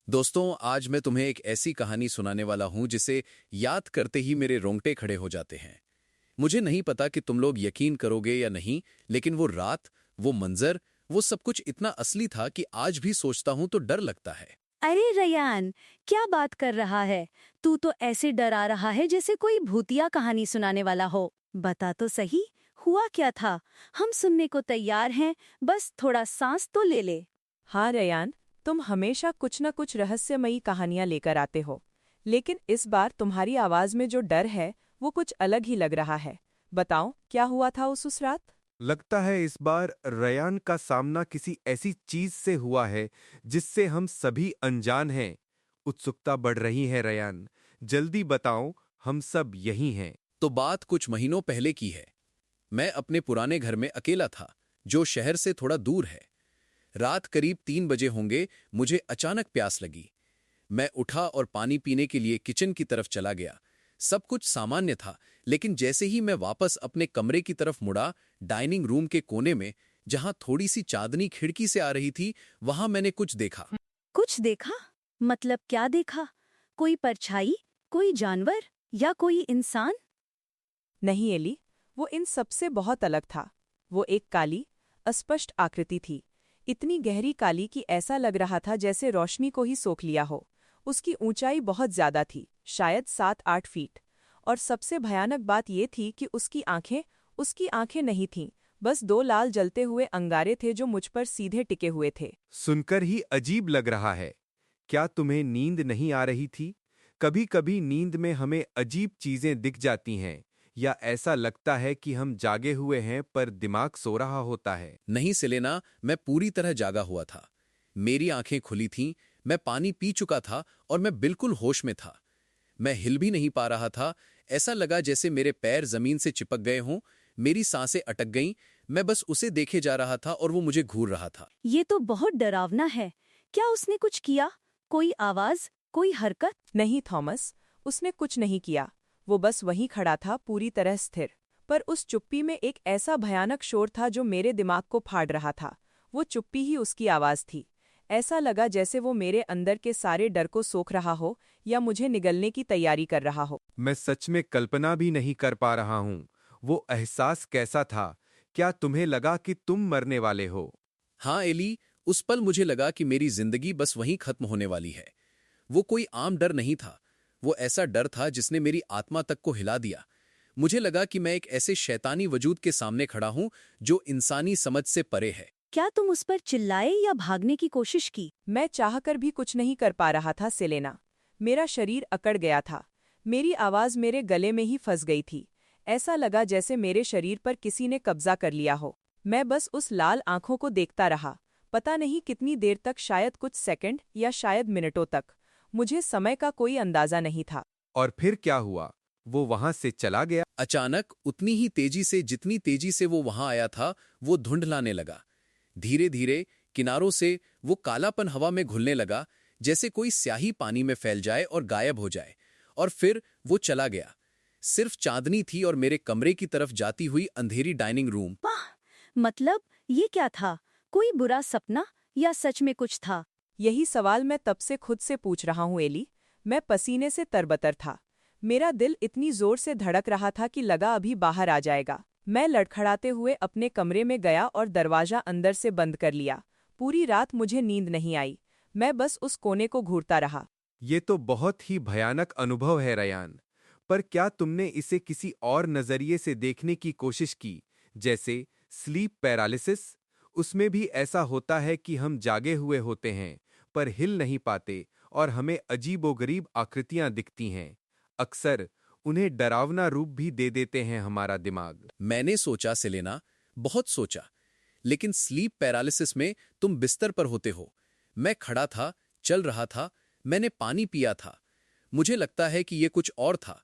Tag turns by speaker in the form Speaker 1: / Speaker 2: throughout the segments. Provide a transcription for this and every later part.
Speaker 1: दोस्तों, आज मैं तुम्हें एक ऐसी कहानी सुनाने वाला हूं जिसे याद करते ही मेरे रोंगटे खड़े हो जाते हैं। मुझे नहीं पता कि तुम लोग यकीन करोगे या नहीं, लेकिन वो रात, वो मंजर, वो सब कुछ इतना असली था कि आज भी सोचता हूं तो डर लगता है।
Speaker 2: अरे रयान, क्या बात कर रहा है? तू तो ऐसे डरा रहा है जैसे कोई भूतिया कहानी सुनाने वाला हो। बता तो सही, हुआ क्या था? हम सुनने को तैयार हैं, बस थोड़ा सांस तो ले ले।
Speaker 3: हाँ रयान, तुम हमेशा कुछ न कुछ रहस्यमयी कहानियां लेकर आते हो, लेकिन इस बार तुम्हारी आवाज में जो डर है वो कुछ अलग ही लग रहा है। बताओ, क्या हुआ था उस रात?
Speaker 4: लगता है इस बार रयान का सामना किसी ऐसी चीज से हुआ है जिससे हम सभी अनजान हैं। उत्सुकता बढ़ रही है रयान, जल्दी बताओ, हम सब यही हैं।
Speaker 1: तो बात कुछ महीनों पहले की है। मैं अपने पुराने घर में अकेला था, जो शहर से थोड़ा दूर है। रात करीब 3 बजे होंगे, मुझे अचानक प्यास लगी। मैं उठा और पानी पीने के लिए किचन की तरफ चला गया। सब कुछ सामान्य था, लेकिन जैसे ही मैं वापस अपने कमरे की तरफ मुड़ा, डाइनिंग रूम के कोने में, जहां थोड़ी सी चांदनी खिड़की से आ रही थी, वहां मैंने कुछ देखा।
Speaker 2: कुछ देखा? मतलब क्या देखा? कोई परछाई, कोई जानवर या कोई इंसान?
Speaker 3: नहीं एली, वो इन सबसे बहुत अलग था। वो एक काली, अस्पष्ट आकृति थी। इतनी गहरी काली कि ऐसा लग रहा था जैसे रोशनी को ही सोख लिया हो। उसकी ऊंचाई बहुत ज्यादा थी, शायद 7-8 फीट। और सबसे भयानक बात ये थी कि उसकी आंखें नहीं थीं, बस दो लाल जलते हुए अंगारे थे जो मुझ पर सीधे टिके हुए थे।
Speaker 4: सुनकर ही अजीब लग रहा है। क्या तुम्हें नींद नहीं आ रही थी? कभी कभी नींद में हमें अजीब चीजें दिख जाती हैं, या ऐसा लगता है कि हम जागे हुए हैं पर दिमाग सो रहा होता है।
Speaker 1: नहीं सेलेना, मैं पूरी तरह जागा हुआ था। मेरी आंखें खुली थीं, मैं पानी पी चुका था और मैं बिल्कुल होश में था। मैं हिल भी नहीं पा रहा था। ऐसा लगा जैसे मेरे पैर जमीन से चिपक गए हों। मेरी सांसें अटक गईं। मैं बस उसे देखे जा रहा था और वो मुझे घूर रहा था।
Speaker 2: ये तो बहुत डरावना है। क्या उसने कुछ किया? कोई आवाज, कोई हरकत?
Speaker 3: नहीं थॉमस, उसने कुछ नहीं किया। वो बस वहीं खड़ा था, पूरी तरह स्थिर। पर उस चुप्पी में एक ऐसा भयानक शोर था जो मेरे दिमाग को फाड़ रहा था। वो चुप्पी ही उसकी आवाज थी। ऐसा लगा जैसे वो मेरे अंदर के सारे डर को सोख रहा हो या मुझे निगलने की तैयारी कर रहा हो।
Speaker 4: मैं सच में कल्पना भी नहीं कर पा रहा हूं। वो एहसास कैसा था? क्या तुम्हें लगा कि तुम मरने वाले हो?
Speaker 1: हाँ एली, उस पल मुझे लगा कि मेरी जिंदगी बस वहीं खत्म होने वाली है। वो कोई आम डर नहीं था। वो ऐसा डर था जिसने मेरी आत्मा तक को हिला दिया। मुझे लगा कि मैं एक ऐसे शैतानी वजूद के सामने खड़ा हूं जो इंसानी समझ से परे है।
Speaker 2: क्या तुम उस पर चिल्लाए या भागने की कोशिश की?
Speaker 3: मैं चाहकर भी कुछ नहीं कर पा रहा था सेलेना। मेरा शरीर अकड़ गया था। मेरी आवाज मेरे गले में ही फंस गई थी। ऐसा लगा जैसे मेरे शरीर पर किसी ने कब्जा कर लिया हो। मैं बस उस लाल आंखों को देखता रहा, पता नहीं कितनी देर तक, शायद कुछ सेकंड या शायद मिनटों तक। मुझे समय का कोई अंदाजा नहीं था।
Speaker 4: और फिर क्या हुआ? वो वहां से चला गया?
Speaker 1: अचानक उतनी ही तेजी से जितनी तेजी से वो वहां आया था, वो धुंधलाने लगा। धीरे धीरे किनारों से वो कालापन हवा में घुलने लगा, जैसे कोई स्याही पानी में फैल जाए और गायब हो जाए। और फिर वो चला गया। सिर्फ चांदनी थी और मेरे कमरे की तरफ जाती हुई अंधेरी डाइनिंग रूम।
Speaker 2: वाह! मतलब ये क्या था? कोई बुरा सपना या सच में कुछ था?
Speaker 3: यही सवाल मैं तब से खुद से पूछ रहा हूँ एली। मैं पसीने से तरबतर था। मेरा दिल इतनी जोर से धड़क रहा था कि लगा अभी बाहर आ जाएगा। मैं लड़खड़ाते हुए अपने कमरे में गया और दरवाजा अंदर से बंद कर लिया। पूरी रात मुझे नींद नहीं आई। मैं बस उस कोने को घूरता रहा।
Speaker 4: ये तो बहुत ही भयानक अनुभव है रयान। पर क्या तुमने इसे किसी और नजरिए से देखने की कोशिश की, जैसे स्लीप पैरालिसिस? उसमें भी ऐसा होता है कि हम जागे हुए होते हैं पर हिल नहीं पाते और हमें अजीबोगरीब आकृतियां दिखती हैं। अक्सर उन्हें डरावना रूप भी दे देते हैं हमारा दिमाग।
Speaker 1: मैंने सोचा सेलेना, बहुत सोचा। लेकिन स्लीप पैरालिसिस में तुम बिस्तर पर होते हो। मैं खड़ा था, चल रहा था, मैंने पानी पिया था। मुझे लगता है कि ये कुछ और था,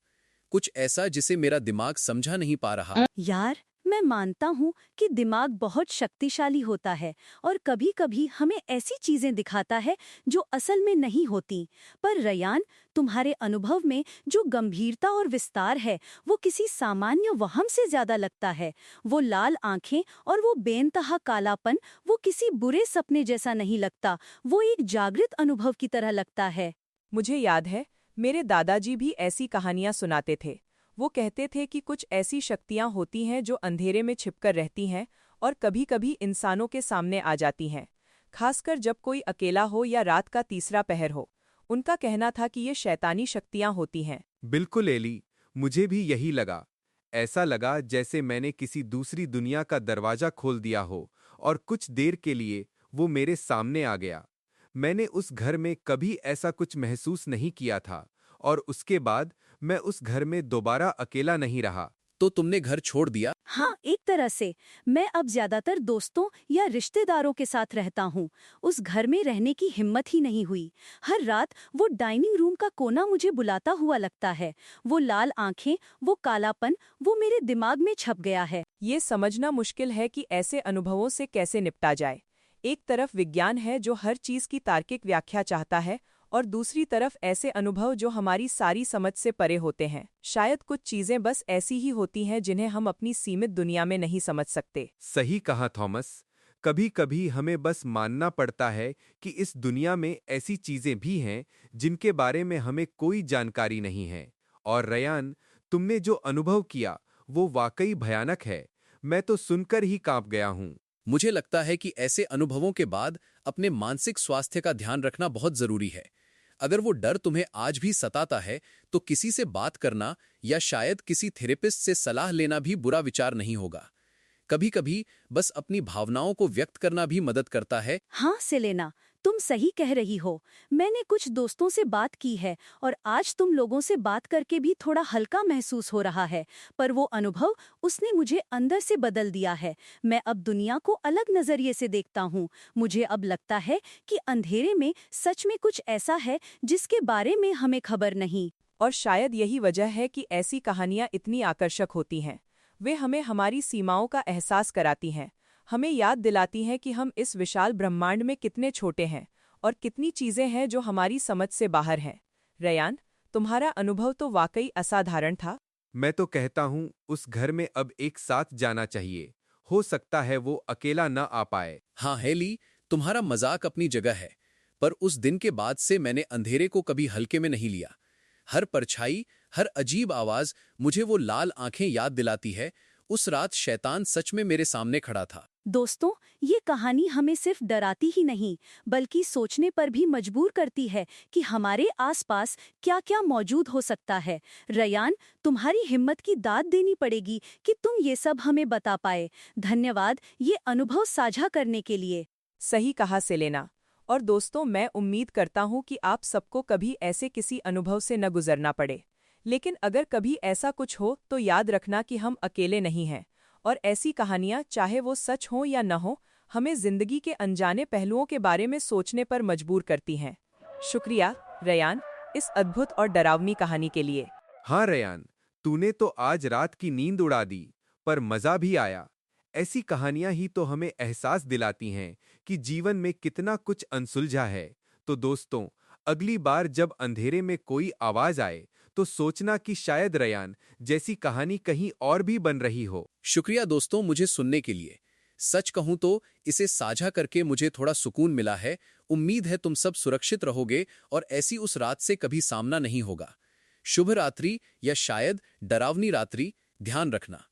Speaker 1: कुछ ऐसा जिसे मेरा दिमाग समझा नहीं पा रहा।
Speaker 2: यार, मैं मानता हूँ कि दिमाग बहुत शक्तिशाली होता है और कभी-कभी हमें ऐसी चीजें दिखाता है जो असल में नहीं होती। पर रयान, तुम्हारे अनुभव में जो गंभीरता और विस्तार है, वो किसी सामान्य वहम से ज्यादा लगता है। वो लाल आंखें और वो बेनतहा कालापन, वो किसी बुरे सपने जैसा नहीं लगता, वो एक जागृत अनुभव की तरह लगता है।
Speaker 3: मुझे याद है, मेरे दादाजी भी ऐसी कहानियां सुनाते थे। वो कहते थे कि कुछ ऐसी शक्तियां होती हैं जो अंधेरे में छिपकर रहती हैं और कभी-कभी इंसानों के सामने आ जाती हैं, खासकर जब कोई अकेला हो या रात का तीसरा पहर हो। उनका कहना था कि ये शैतानी शक्तियां होती हैं।
Speaker 4: बिल्कुल एली, मुझे भी यही लगा। ऐसा लगा जैसे मैंने किसी दूसरी दुनिया का दरवाजा खोल दिया हो और कुछ देर के लिए वो मेरे सामने आ गया। मैंने उस घर में कभी ऐसा कुछ महसूस नहीं किया था और उसके बाद मैं उस घर में दोबारा अकेला नहीं रहा।
Speaker 1: तो तुमने घर छोड़ दिया?
Speaker 2: हाँ, एक तरह से। मैं अब ज्यादातर दोस्तों या रिश्तेदारों के साथ रहता हूँ। उस घर में रहने की हिम्मत ही नहीं हुई। हर रात वो डाइनिंग रूम का कोना मुझे बुलाता हुआ लगता है। वो लाल आंखें, वो कालापन, वो मेरे दिमाग में छप गया है।
Speaker 3: ये समझना मुश्किल है कि ऐसे अनुभवों से कैसे निपटा जाए। एक तरफ विज्ञान है जो हर चीज की तार्किक व्याख्या चाहता है, और दूसरी तरफ ऐसे अनुभव जो हमारी सारी समझ से परे होते हैं। शायद कुछ चीजें बस ऐसी ही होती हैं जिन्हें हम अपनी सीमित दुनिया में नहीं समझ सकते।
Speaker 4: सही कहा थॉमस। कभी कभी हमें बस मानना पड़ता है कि इस दुनिया में ऐसी चीजें भी हैं जिनके बारे में हमें कोई जानकारी नहीं है। और रयान, तुमने जो अनुभव किया वो वाकई भयानक है। मैं तो सुनकर ही कांप गया हूं।
Speaker 1: मुझे लगता है कि ऐसे अनुभवों के बाद अपने मानसिक स्वास्थ्य का ध्यान रखना बहुत जरूरी है। अगर वो डर तुम्हें आज भी सताता है, तो किसी से बात करना या शायद किसी थेरेपिस्ट से सलाह लेना भी बुरा विचार नहीं होगा। कभी-कभी बस अपनी भावनाओं को व्यक्त करना भी मदद करता है।
Speaker 2: हाँ सेलेना, तुम सही कह रही हो। मैंने कुछ दोस्तों से बात की है और आज तुम लोगों से बात करके भी थोड़ा हल्का महसूस हो रहा है। पर वो अनुभव, उसने मुझे अंदर से बदल दिया है। मैं अब दुनिया को अलग नजरिए से देखता हूँ। मुझे अब लगता है कि अंधेरे में सच में कुछ ऐसा है जिसके बारे में हमें खबर नहीं।
Speaker 3: और शायद यही वजह है कि ऐसी कहानियां इतनी आकर्षक होती हैं। वे हमें हमारी सीमाओं का एहसास कराती हैं, हमें याद दिलाती हैं कि हम इस विशाल ब्रह्मांड में कितने छोटे हैं और कितनी चीजें हैं जो हमारी समझ से बाहर हैं। रयान, तुम्हारा अनुभव तो वाकई असाधारण था।
Speaker 4: मैं तो कहता हूं उस घर में अब एक साथ जाना चाहिए। हो सकता है वो अकेला न आ पाए।
Speaker 1: हाँ हेली, तुम्हारा मजाक अपनी जगह है, पर उस दिन के बाद से मैंने अंधेरे को कभी हल्के में नहीं लिया। हर परछाई, हर अजीब आवाज मुझे वो लाल आंखें याद दिलाती है। उस रात शैतान सच में मेरे सामने खड़ा था।
Speaker 2: दोस्तों, ये कहानी हमें सिर्फ डराती ही नहीं, बल्कि सोचने पर भी मजबूर करती है कि हमारे आसपास क्या-क्या मौजूद हो सकता है। रयान, तुम्हारी हिम्मत की दाद देनी पड़ेगी कि तुम ये सब हमें बता पाए। धन्यवाद ये अनुभव साझा करने के लिए।
Speaker 3: सही कहा सेलेना। और दोस्तों, मैं उम्मीद करता हूँ कि आप सबको कभी ऐसे किसी अनुभव से न गुजरना पड़े। लेकिन अगर कभी ऐसा कुछ हो तो याद रखना कि हम अकेले नहीं हैं, और ऐसी कहानियाँ, चाहे वो सच हों या न हो, हमें जिंदगी के अनजाने पहलुओं के बारे में सोचने पर मजबूर करती हैं। शुक्रिया रयान, इस अद्भुत और डरावनी कहानी के लिए।
Speaker 4: हाँ रयान, तूने तो आज रात की नींद उड़ा दी, पर मजा भी आया। ऐसी कहानियां ही तो हमें एहसास दिलाती हैं कि जीवन में कितना कुछ अनसुलझा है। तो दोस्तों, अगली बार जब अंधेरे में कोई आवाज आए तो सोचना कि शायद रयान जैसी कहानी कहीं और भी बन रही हो।
Speaker 1: शुक्रिया दोस्तों मुझे सुनने के लिए। सच कहूं तो इसे साझा करके मुझे थोड़ा सुकून मिला है। उम्मीद है तुम सब सुरक्षित रहोगे और ऐसी उस रात से कभी सामना नहीं होगा। शुभ रात्रि या शायद डरावनी रात्रि, ध्यान रखना।